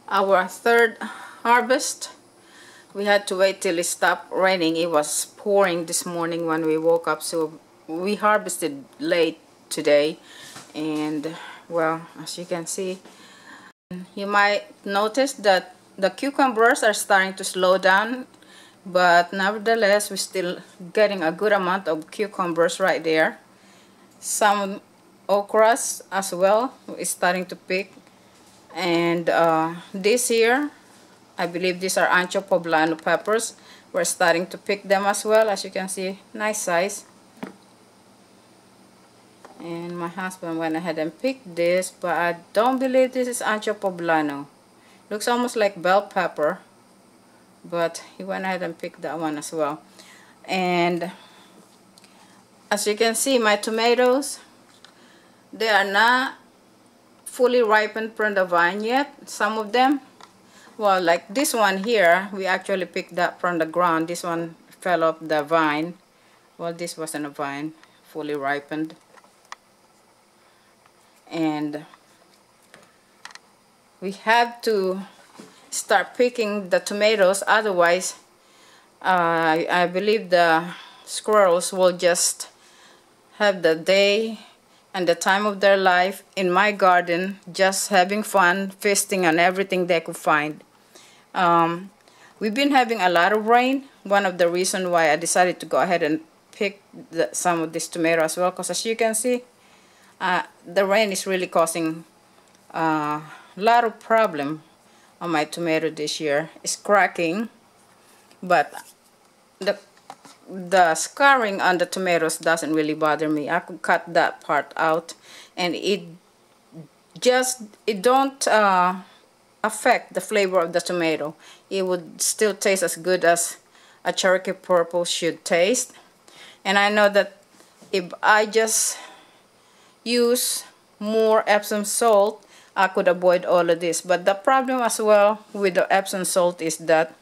Our third harvest. We had to wait till it stopped raining. It was pouring this morning when we woke up, so we harvested late today. And well, as you can see, you might notice that the cucumbers are starting to slow down, but nevertheless we're still getting a good amount of cucumbers right there. Some okras as well is starting to pick. And this here, I believe these are ancho poblano peppers. We're starting to pick them as well. As you can see, nice size. And my husband went ahead and picked this, but I don't believe this is ancho poblano. Looks almost like bell pepper, but he went ahead and picked that one as well. And as you can see, my tomatoes, they are not fully ripened from the vine yet. Some of them, well, like this one here, we actually picked that from the ground. This one fell off the vine. Well, this wasn't a vine, fully ripened. And we have to start picking the tomatoes, otherwise I believe the squirrels will just have the day and the time of their life in my garden, just having fun, feasting on everything they could find. We've been having a lot of rain. One of the reasons why I decided to go ahead and pick some of this tomato as well, because as you can see, the rain is really causing a lot of problem on my tomato this year. It's cracking, but the scarring on the tomatoes doesn't really bother me. I could cut that part out, and it don't affect the flavor of the tomato. It would still taste as good as a Cherokee Purple should taste. And I know that if I just use more Epsom salt, I could avoid all of this. But the problem as well with the Epsom salt is that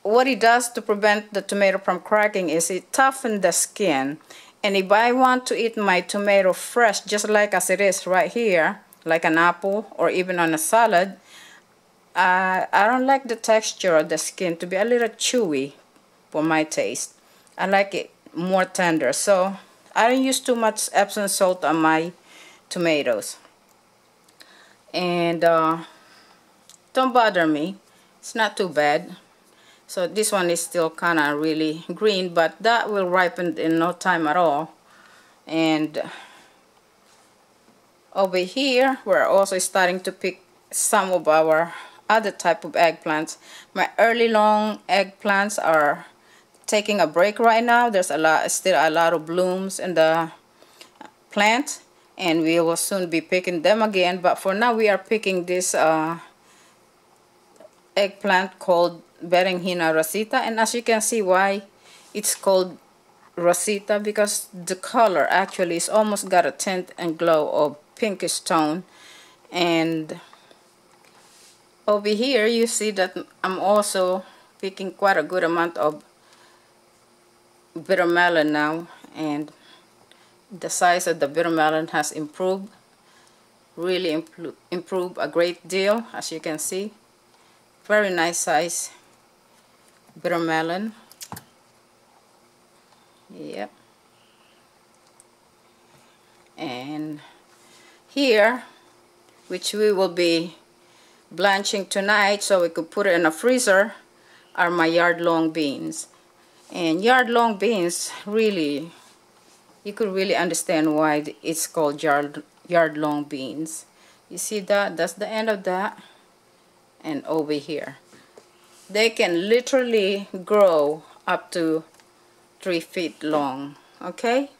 what it does to prevent the tomato from cracking is it toughens the skin. And if I want to eat my tomato fresh, just like as it is right here, like an apple or even on a salad, I don't like the texture of the skin to be a little chewy for my taste. I like it more tender. So I don't use too much Epsom salt on my tomatoes. And don't bother me. It's not too bad. So this one is still kind of really green, but that will ripen in no time at all. And over here, we're also starting to pick some of our other type of eggplants. My early long eggplants are taking a break right now. There's still a lot of blooms in the plant, and we will soon be picking them again. But for now, we are picking this eggplant called Berenjena rosita. And as you can see why it's called rosita, because the color actually is almost got a tint and glow of pinkish tone. And over here you see that I'm also picking quite a good amount of bittermelon now, and the size of the bittermelon has improved, really improved a great deal. As you can see, very nice size bittermelon. Yep. And here, which we will be blanching tonight so we could put it in a freezer, are my yard-long beans. And yard-long beans, really, you could really understand why it's called yard-long beans. You see that? That's the end of that. And over here, they can literally grow up to 3 feet long. Okay,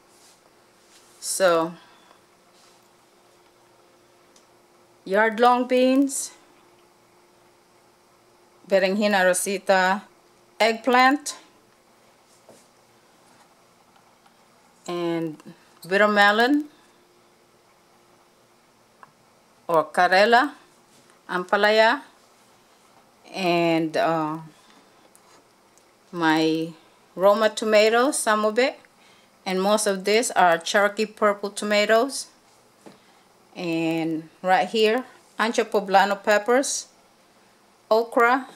so yard-long beans, Berenjena rosita eggplant, and bittermelon or carela, ampalaya, and my Roma tomatoes, some of it, and most of this are Cherokee Purple tomatoes. And right here ancho poblano peppers, okra,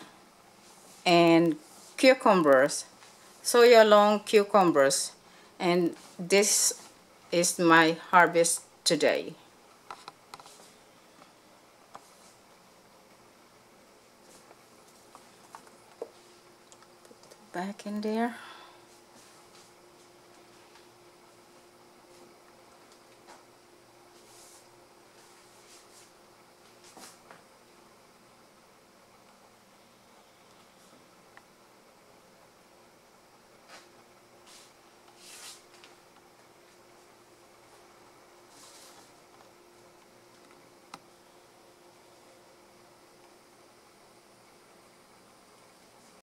and cucumbers, soya long cucumbers, and this is my harvest today. Back in there.